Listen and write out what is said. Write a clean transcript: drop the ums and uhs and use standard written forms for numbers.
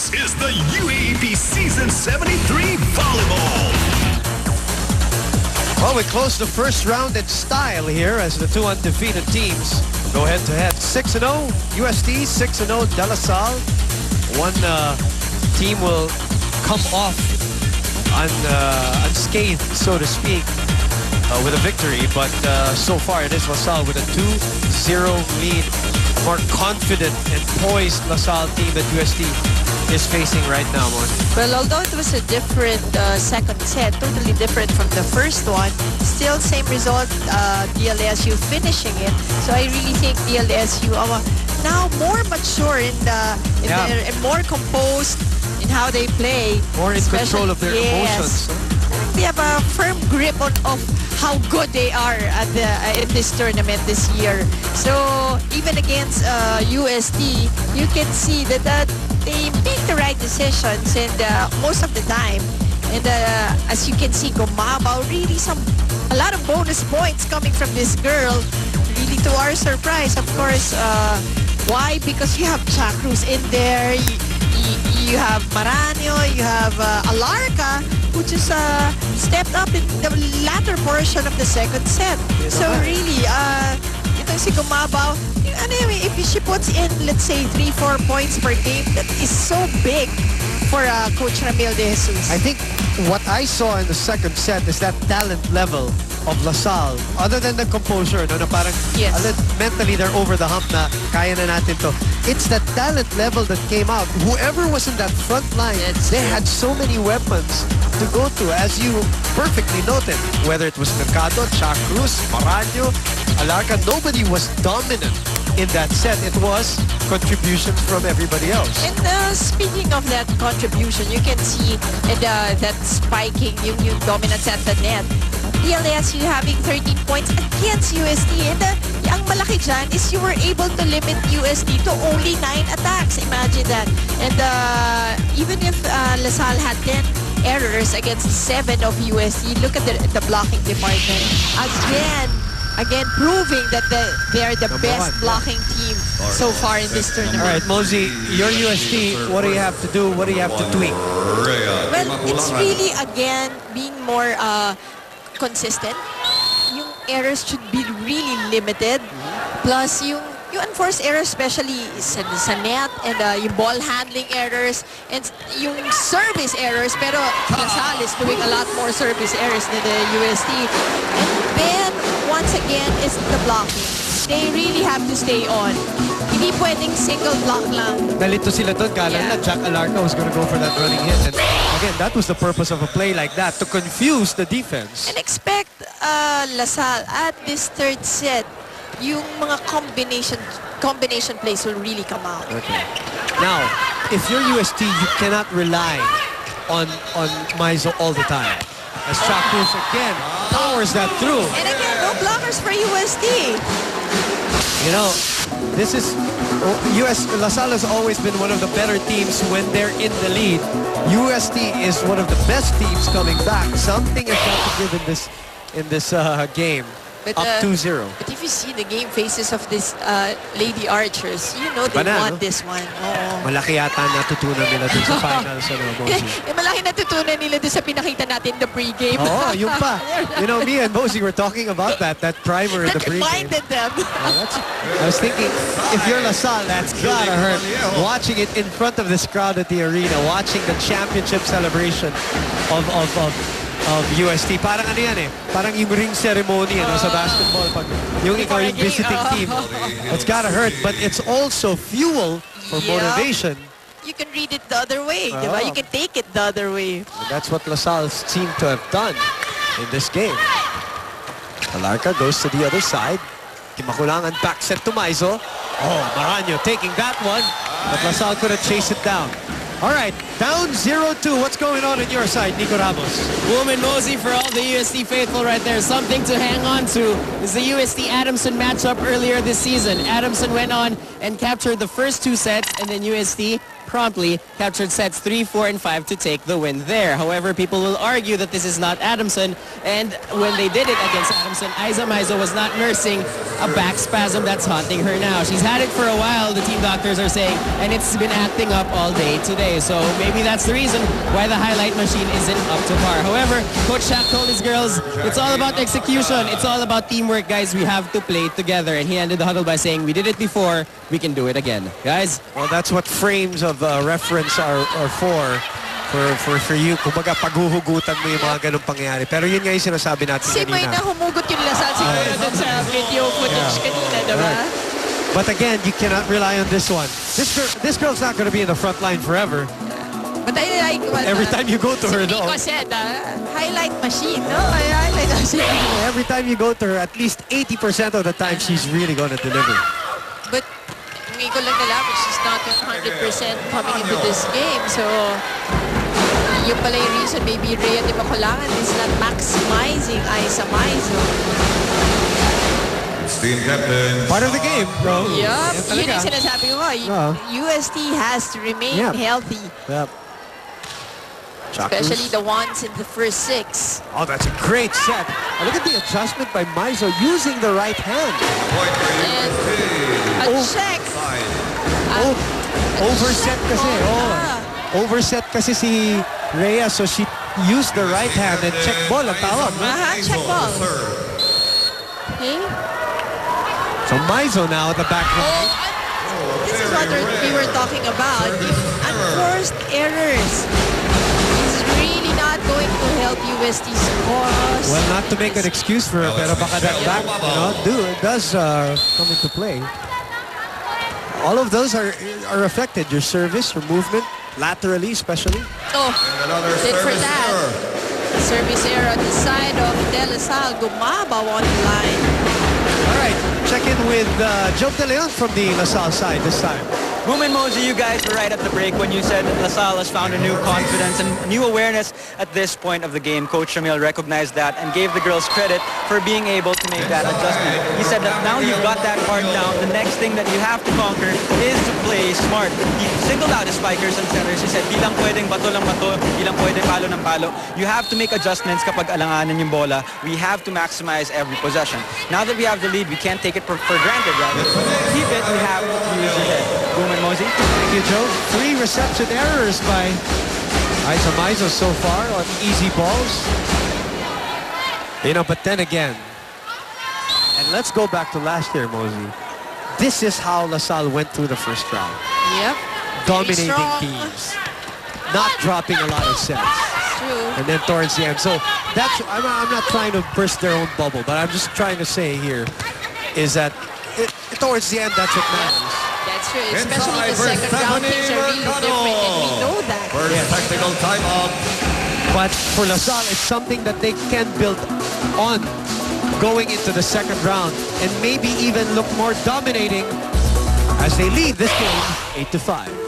This is the UAAP Season 73 Volleyball. Well, we close the first round in style here as the two undefeated teams go head-to-head. 6-0 UST, 6-0 De La Salle. One team will come off unscathed, so to speak, with a victory. But so far, it is La Salle with a 2-0 lead. A more confident and poised La Salle team that UST is facing right now, Mon. Well, although it was a different second set, totally different from the first one, still same result, DLSU finishing it. So I really think DLSU are now more mature and more composed in how they play. More in control of their emotions. They have a firm grip of how good they are at in this tournament this year. So even against UST, you can see that they make the right decisions and most of the time. And as you can see, Gumabao, really a lot of bonus points coming from this girl. Really to our surprise, of course. Why? Because you have Chacruz in there. You have Maranyo, you have Alarca, who just stepped up in the latter portion of the second set. So really, itong si Gumabao, anyway, if she puts in, let's say, 3-4 points per game, that is so big for Coach Ramil De Jesus. I think what I saw in the second set is that talent level of La Salle. Other than the composure, no, na parang mentally they're over the hump na kaya na natin to. It's the talent level that came out. Whoever was in that front line, they had so many weapons to go to, as you perfectly noted. Whether it was Mercado, Chacruz, Maranyo, Alarca, nobody was dominant in that set. It was contributions from everybody else. And speaking of that contribution, you can see that spiking, yung dominance at the net. DLSU having 13 points against UST. And ang malaki dyan is you were able to limit UST to only 9 attacks. Imagine that. And even if La Salle had 10 errors against 7 of UST, look at the blocking department. Again, proving that they are the best blocking team so far in this tournament. All right, Mosey, your UST, what do you have to do? What do you have to tweak? Well, it's really, again, being more consistent. Yung errors should be really limited. Plus, yung unforced errors, especially sa net, and yung ball handling errors, and yung service errors. Pero La Salle is doing a lot more service errors than the UST. And then, once again, is the blocking. They really have to stay on. Hindi pwedeng single block lang. Nalito sila doon. Kala na Jack Alarca was going to go for that running hit. And again, that was the purpose of a play like that, to confuse the defense. And expect La Salle at this third set, yung mga combination plays will really come out. Okay. Now, if you're UST, you cannot rely on Maizo all the time. As Chacruz again powers that through. And again, no blockers for UST. You know, this is La Salle has always been one of the better teams when they're in the lead. UST is one of the best teams coming back. Something has got to give in this game. Up 2-0. But if you see the game faces of this Lady Archers, you know they want this one. Malaki yata natutunan nila dun sa finals. Malaki natutunan nila dun sa pinakita natin the pregame. Oo, yun pa. You know, me and Mosey were talking about that primer in the pregame. That reminded them. I was thinking, if you're La Salle, that's gotta hurt. Watching it in front of this crowd at the arena, watching the championship celebration of UST. Parang ano yan eh. Parang yung ring ceremony sa basketball. Pag yung ikaw yung visiting team. It's gotta hurt, but it's also fuel for motivation. You can read it the other way. Diba? You can take it the other way. And that's what La Salle seemed to have done in this game. Alarca goes to the other side. Kimakulangan back set to Maizo. Oh, Maranyo taking that one. But La Salle couldn't chase it down. All right, down 0-2. What's going on your side, Nico Ramos? Woman Mosey for all the UST faithful right there. Something to hang on to is the UST-Adamson matchup earlier this season. Adamson went on and captured the first 2 sets, and then UST promptly captured sets 3, 4, and 5 to take the win there. However, people will argue that this is not Adamson, and when they did it against Adamson, Aiza Maizo was not nursing a back spasm that's haunting her now. She's had it for a while, the team doctors are saying, and it's been acting up all day today. So maybe that's the reason why the highlight machine isn't up to par. However, Coach Shaq told his girls, it's all about execution. It's all about teamwork, guys. We have to play together. And he ended the huddle by saying, we did it before, we can do it again. Guys? Well, that's what frames of reference are for you. Kumbaga, paghuhugutan mo yung mga ganung pangyayari. Pero yun nga yung sinasabi natin kanina. May nahumugot yung Lasal siguro dun sa video footage kanina, diba? Right. But again, you cannot rely on this one. This girl's not going to be in the front line forever. But I like what every time you go to her, though. said, highlight machine, no? Highlight machine. Every time you go to her, at least 80% of the time, she's really going to deliver. But hindi ko lang nalaman, she's not 100% coming into this game. So, yung pala yung reason, maybe Rhea Di Macolangan is not maximizing Aiza Maizo. Team captain. Part of the game, bro. Yup. Yun yung sinasabi ko. UST has to remain healthy. Yep. Especially the ones in the first 6. Oh, that's a great set. Look at the adjustment by Maizo using the right hand. And a check. Overset kasi. Overset kasi si Rhea, so she used the right hand and check ball ang tawag. Check ball. Okay. So Maizo now at the back line. This is what we were talking about. Unforced errors is really not going to help UST's cause. Well, not to make an excuse for her, pero baka that back, does come into play. All of those are affected. Your service, your movement, laterally especially. Oh, did for that. Service error on the side of DLSU. Gumabaw on the line. All right, check in with Joe De Leon from the LaSalle side this time. Boom and Mosey, you guys were right at the break when you said LaSalle has found a new confidence and new awareness at this point of the game. Coach Shamil recognized that and gave the girls credit for being able to make that adjustment. He said that now you've got that part down, the next thing that you have to conquer is to play smart. He singled out his spikers and centers. He said, di lang pwedeng bato lang bato, di lang pwedeng palo ng palo. You have to make adjustments kapag alanganan yung bola. We have to maximize every possession. Now that we have the lead, we can't take it for granted, right? Keep it, we have to use your head. Boom and Mosey. Thank you, Joe. 3 reception errors by Aiza Maizo so far on easy balls. But then again, and let's go back to last year, Mosey. This is how LaSalle went through the first round. Yep. Dominating teams. Not dropping a lot of sets. True. And then towards the end. So that's, I'm not trying to burst their own bubble, but I'm just trying to say here is that towards the end, that's what matters. That's true, especially the second round things are really different, and we know that. First technical timeout. But for LaSalle, it's something that they can build on going into the second round and maybe even look more dominating as they lead this game 8-5.